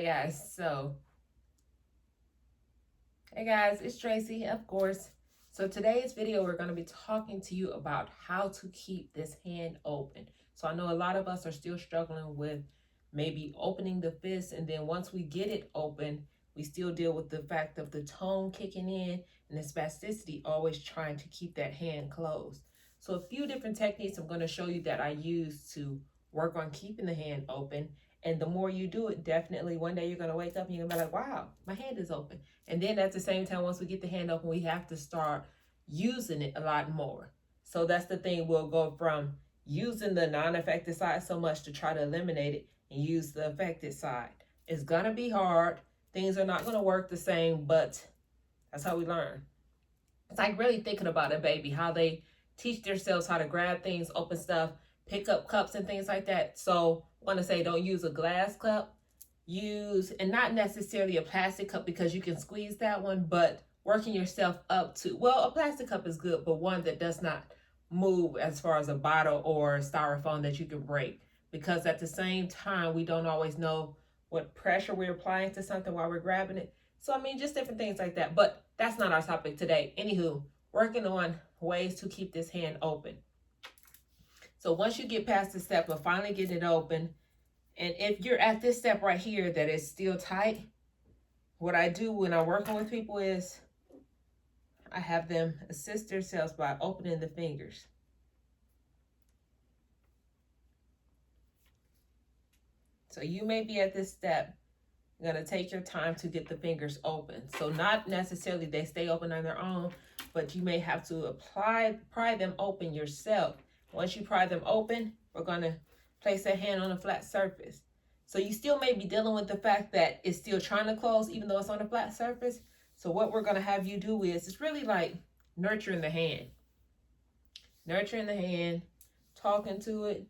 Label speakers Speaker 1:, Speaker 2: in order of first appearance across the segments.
Speaker 1: Hey guys, hey guys, it's Tracy, of course. So today's video, we're going to be talking to you about how to keep this hand open. So I know a lot of us are still struggling with maybe opening the fist, and then once we get it open, we still deal with the fact of the tone kicking in and the spasticity always trying to keep that hand closed. So a few different techniques I'm going to show you that I use to work on keeping the hand open. And the more you do it, definitely one day you're going to wake up and you're going to be like, wow, my hand is open. And then at the same time, once we get the hand open, we have to start using it a lot more. So that's the thing. We'll go from using the non-affected side so much to try to eliminate it and use the affected side. It's going to be hard. Things are not going to work the same, but that's how we learn. It's like really thinking about a baby, how they teach themselves how to grab things, open stuff, pick up cups and things like that. So I want to say don't use a glass cup. Use, and not necessarily a plastic cup because you can squeeze that one, but working yourself up to, well, a plastic cup is good, but one that does not move as far as a bottle or styrofoam that you can break. Because at the same time, we don't always know what pressure we're applying to something while we're grabbing it. So, I mean, just different things like that. But that's not our topic today. Anywho, working on ways to keep this hand open. So once you get past the step of finally getting it open, and if you're at this step right here that is still tight, what I do when I'm working with people is I have them assist themselves by opening the fingers. So you may be at this step. You're going to take your time to get the fingers open. So not necessarily they stay open on their own, but you may have to pry them open yourself. Once you pry them open, we're going to place a hand on a flat surface. So you still may be dealing with the fact that it's still trying to close even though it's on a flat surface. So what we're going to have you do is, it's really like nurturing the hand. Nurturing the hand, talking to it,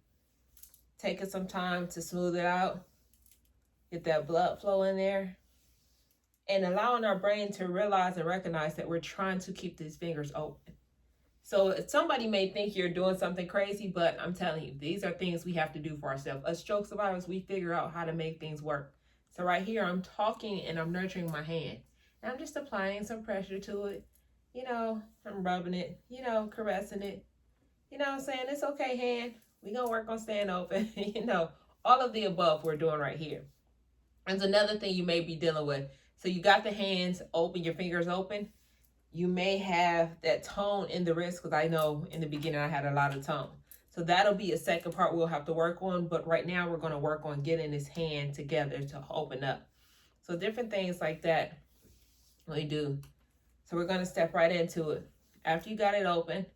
Speaker 1: taking some time to smooth it out, get that blood flow in there, and allowing our brain to realize and recognize that we're trying to keep these fingers open. So somebody may think you're doing something crazy, but I'm telling you, these are things we have to do for ourselves. As stroke survivors, we figure out how to make things work. So right here, I'm talking and I'm nurturing my hand. And I'm just applying some pressure to it. You know, I'm rubbing it, you know, caressing it. You know what I'm saying? It's okay, hand. We're going to work on staying open. You know, all of the above we're doing right here. There's another thing you may be dealing with. So you got the hands open, your fingers open. You may have that tone in the wrist, because I know in the beginning I had a lot of tone. So that'll be a second part we'll have to work on. But right now we're going to work on getting this hand together to open up. So different things like that we do. So we're going to step right into it. After you got it open,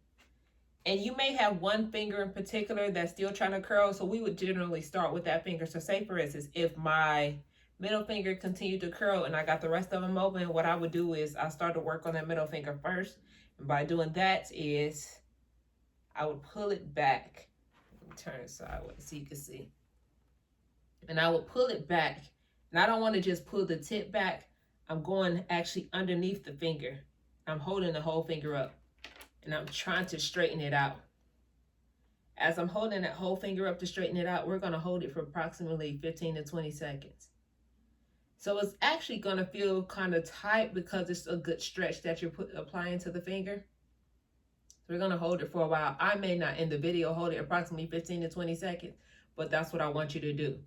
Speaker 1: and you may have one finger in particular that's still trying to curl. So we would generally start with that finger. So say for instance, if my middle finger continued to curl and I got the rest of them open, what I would do is I start to work on that middle finger first. And by doing that is I would pull it back. Let me turn it sideways so you can see. And I would pull it back. And I don't want to just pull the tip back. I'm going actually underneath the finger. I'm holding the whole finger up. And I'm trying to straighten it out. As I'm holding that whole finger up to straighten it out, we're going to hold it for approximately 15 to 20 seconds. So it's actually going to feel kind of tight because it's a good stretch that you're applying to the finger. So we're going to hold it for a while. I may not in the video hold it approximately 15 to 20 seconds, but that's what I want you to do.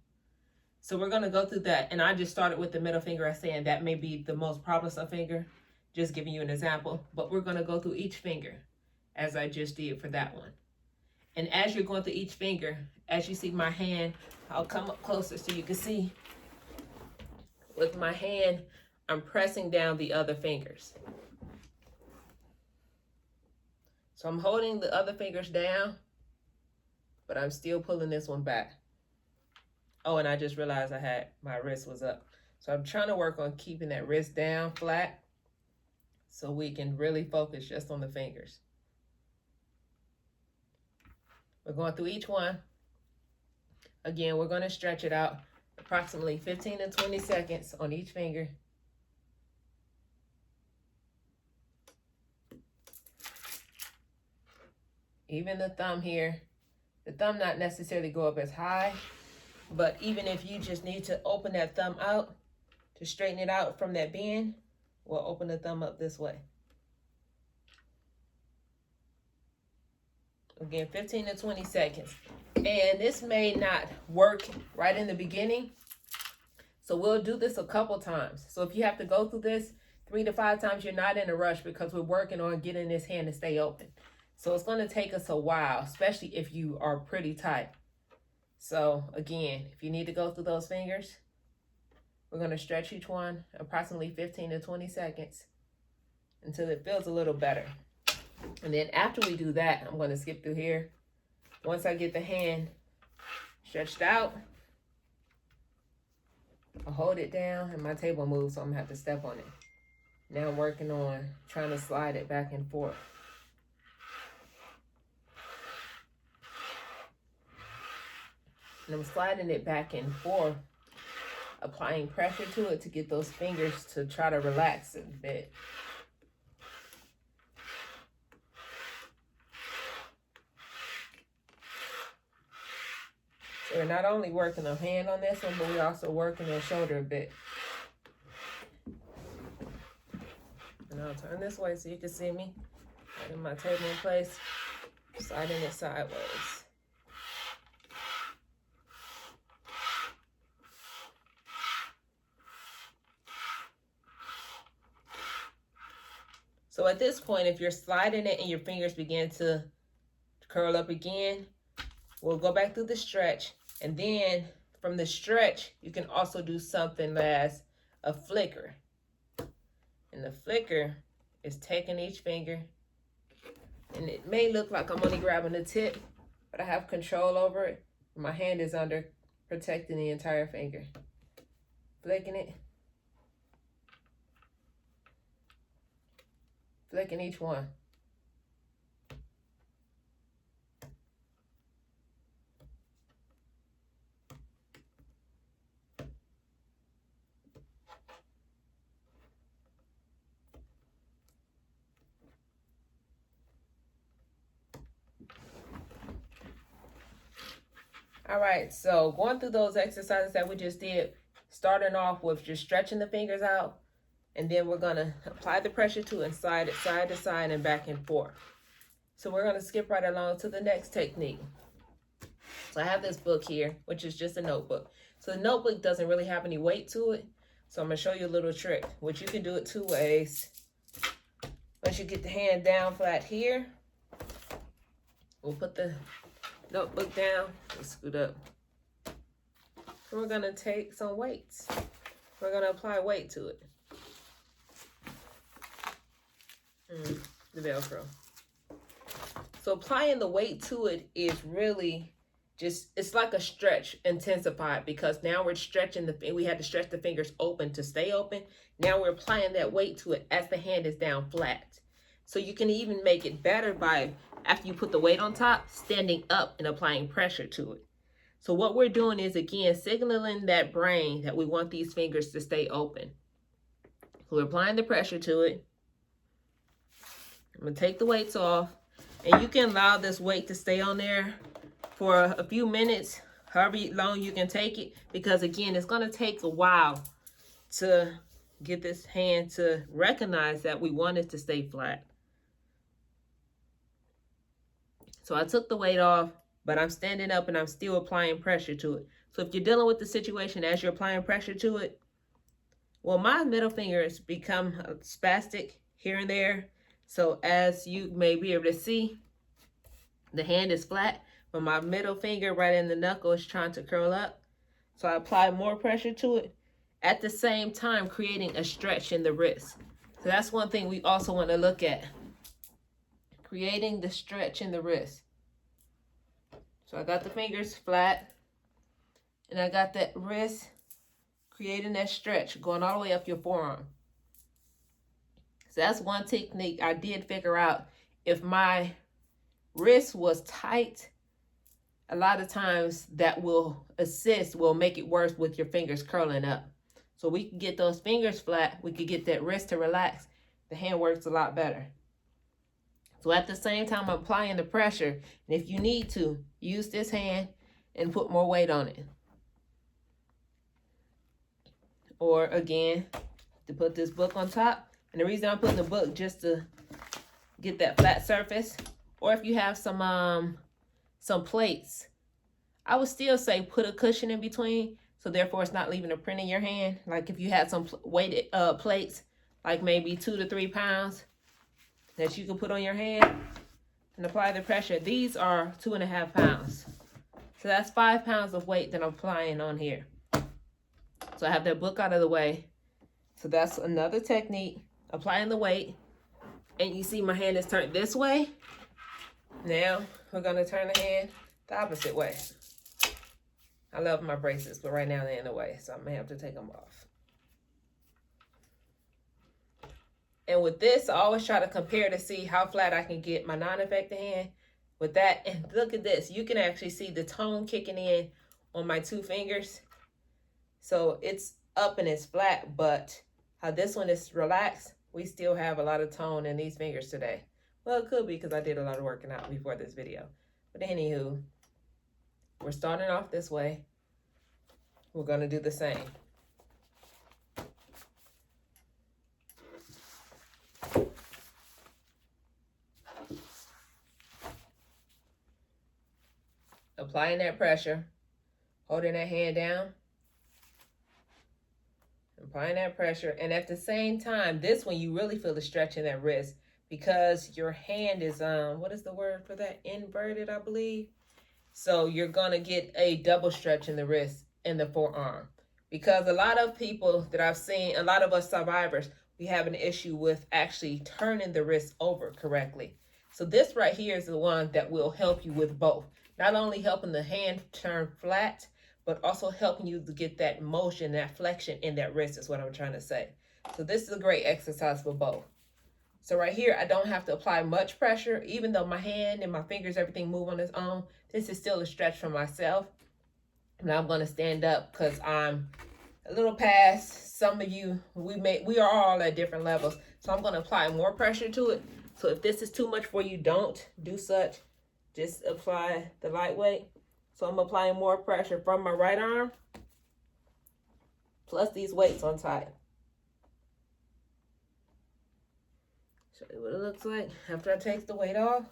Speaker 1: So we're going to go through that. And I just started with the middle finger as saying that may be the most troublesome finger, just giving you an example. But we're going to go through each finger as I just did for that one. And as you're going through each finger, as you see my hand, I'll come up closer so you can see. With my hand, I'm pressing down the other fingers. So I'm holding the other fingers down, but I'm still pulling this one back. Oh, and I just realized my wrist was up. So I'm trying to work on keeping that wrist down flat so we can really focus just on the fingers. We're going through each one. Again, we're going to stretch it out approximately 15 to 20 seconds on each finger. Even the thumb here, the thumb not necessarily go up as high, But even if you just need to open that thumb out to straighten it out from that bend, we'll open the thumb up this way. Again, 15 to 20 seconds. And this may not work right in the beginning, so we'll do this a couple times. So if you have to go through this 3 to 5 times, you're not in a rush because we're working on getting this hand to stay open. So it's going to take us a while, especially if you are pretty tight. So again, if you need to go through those fingers, we're going to stretch each one approximately 15 to 20 seconds until it feels a little better. And then after we do that, I'm going to skip through here. Once I get the hand stretched out, I'll hold it down and my table moves, so I'm going to have to step on it. Now I'm working on trying to slide it back and forth. And I'm sliding it back and forth, applying pressure to it to get those fingers to try to relax a bit. So we're not only working the hand on this one, but we're also working the shoulder a bit. And I'll turn this way so you can see me. Putting my table in place, sliding it sideways. So at this point, if you're sliding it and your fingers begin to curl up again, we'll go back through the stretch. And then from the stretch, you can also do something as a flicker. And the flicker is taking each finger. And it may look like I'm only grabbing the tip, but I have control over it. My hand is under, protecting the entire finger. Flicking it. Flicking each one. All right, so going through those exercises that we just did, starting off with just stretching the fingers out, and then we're gonna apply the pressure to and slide it side to side and back and forth. So we're gonna skip right along to the next technique. So I have this book here, which is just a notebook. So the notebook doesn't really have any weight to it. So I'm gonna show you a little trick, which you can do it 2 ways. Once you get the hand down flat here, we'll put the notebook down, let's scoot up. And we're gonna take some weights. We're gonna apply weight to it. The Velcro. So applying the weight to it is really just, it's like a stretch intensified, because now we're stretching we had to stretch the fingers open to stay open. Now we're applying that weight to it as the hand is down flat. So you can even make it better by, after you put the weight on top, standing up and applying pressure to it. So what we're doing is, again, signaling that brain that we want these fingers to stay open. So we're applying the pressure to it. I'm gonna take the weights off, and you can allow this weight to stay on there for a few minutes, however long you can take it, because again, it's gonna take a while to get this hand to recognize that we want it to stay flat. So I took the weight off, but I'm standing up and I'm still applying pressure to it. So if you're dealing with the situation as you're applying pressure to it, well, my middle fingers become spastic here and there. So as you may be able to see, the hand is flat, but my middle finger right in the knuckle is trying to curl up. So I apply more pressure to it, at the same time creating a stretch in the wrist. So that's one thing we also want to look at. Creating the stretch in the wrist. So I got the fingers flat, and I got that wrist creating that stretch going all the way up your forearm. So that's one technique I did figure out. If my wrist was tight, a lot of times that will make it worse with your fingers curling up. So we can get those fingers flat, we could get that wrist to relax, the hand works a lot better. So at the same time, I'm applying the pressure. And if you need to, use this hand and put more weight on it. or again, to put this book on top. And the reason I'm putting the book just to get that flat surface, or if you have some plates, I would still say put a cushion in between, so therefore it's not leaving a print in your hand. Like if you had some weighted plates, like maybe 2 to 3 pounds that you can put on your hand and apply the pressure. These are 2.5 pounds. So that's 5 pounds of weight that I'm applying on here. So I have that book out of the way. So that's another technique, applying the weight. And you see my hand is turned this way. Now we're gonna turn the hand the opposite way. I love my braces, but right now they're in the way, so I'm gonna have to take them off. And with this, I always try to compare to see how flat I can get my non-affected hand with that. And look at this, you can actually see the tone kicking in on my 2 fingers. So it's up and it's flat, but how this one is relaxed, we still have a lot of tone in these fingers today. Well, it could be because I did a lot of working out before this video. But anywho, we're starting off this way. We're going to do the same. Applying that pressure, holding that hand down, applying that pressure. And at the same time, this one you really feel the stretch in that wrist because your hand is, what is the word for that? Inverted, I believe. So you're going to get a double stretch in the wrist and the forearm. Because a lot of people that I've seen, a lot of us survivors, we have an issue with actually turning the wrist over correctly. So this right here is the one that will help you with both. Not only helping the hand turn flat, but also helping you to get that motion, that flexion in that wrist is what I'm trying to say. So this is a great exercise for both. So right here, I don't have to apply much pressure, even though my hand and my fingers, everything move on its own. This is still a stretch for myself. Now I'm going to stand up because I'm a little past some of you. We are all at different levels. So I'm going to apply more pressure to it. So if this is too much for you, don't do such. Just apply the lightweight. So I'm applying more pressure from my right arm, plus these weights on top. Show you what it looks like after I take the weight off.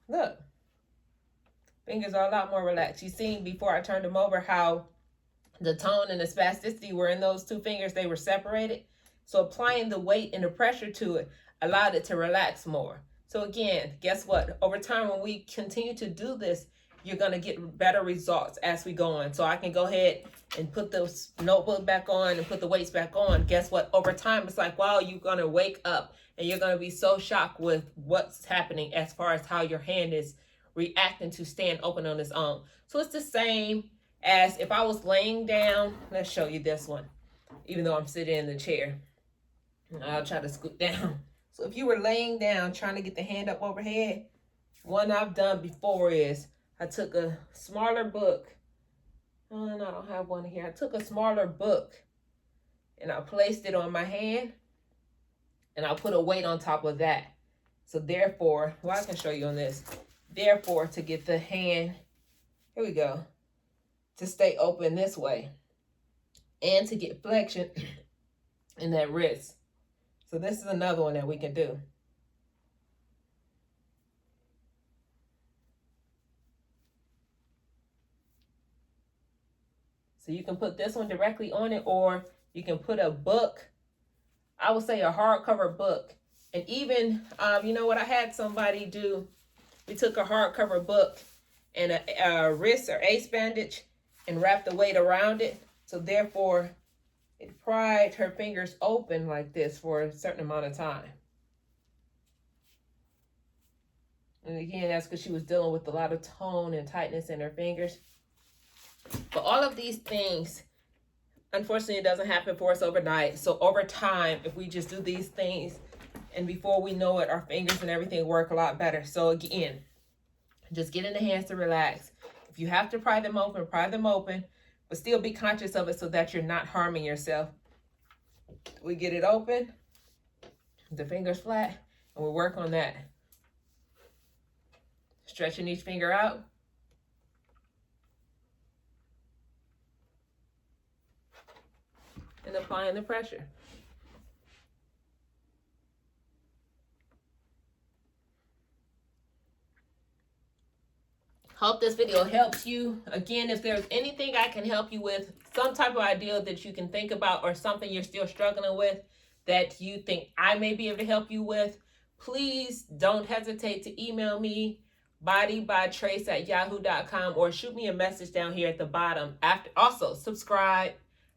Speaker 1: Look, fingers are a lot more relaxed. You seen before I turned them over how the tone and the spasticity were in those 2 fingers, they were separated. So applying the weight and the pressure to it allowed it to relax more. So again, guess what? Over time, when we continue to do this, you're going to get better results as we go on. So I can go ahead and put the notebook back on and put the weights back on. Guess what? Over time, it's like, wow, you're going to wake up and you're going to be so shocked with what's happening as far as how your hand is reacting to staying open on its own. So it's the same as if I was laying down. Let's show you this one, even though I'm sitting in the chair. I'll try to scoot down. So if you were laying down trying to get the hand up overhead, one I've done before is I took a smaller book. Oh, no, I don't have one here. I took a smaller book and I placed it on my hand and I put a weight on top of that. So therefore, well, I can show you on this. Therefore, to get the hand, here we go, to stay open this way and to get flexion in that wrist. So this is another one that we can do. So you can put this one directly on it, or you can put a book. I would say a hardcover book. And even, you know what, I had somebody do, we took a hardcover book and a wrist or ace bandage and wrapped the weight around it. So therefore, it pried her fingers open like this for a certain amount of time. And again, that's because she was dealing with a lot of tone and tightness in her fingers. But all of these things, unfortunately, it doesn't happen for us overnight. So over time, if we just do these things, and before we know it, our fingers and everything work a lot better. So again, just getting the hands to relax. If you have to pry them open, but still be conscious of it so that you're not harming yourself. We get it open, the fingers flat, and we work on that. Stretching each finger out. and applying the pressure. Hope this video helps you. Again, if there's anything I can help you with, some type of idea that you can think about, or something you're still struggling with that you think I may be able to help you with, please don't hesitate to email me, bodybytrace@yahoo.com, or shoot me a message down here at the bottom. Also, subscribe,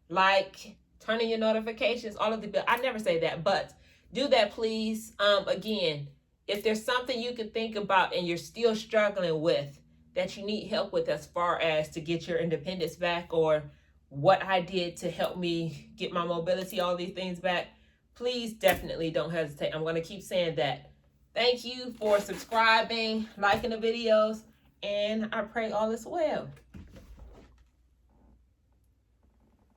Speaker 1: like, turn on your notifications, all of the I never say that, but do that, please. Again, if there's something you can think about and you're still struggling with, that you need help with as far as to get your independence back, or what I did to help me get my mobility, all these things back, please definitely don't hesitate. I'm going to keep saying that. Thank you for subscribing, liking the videos, and I pray all is well.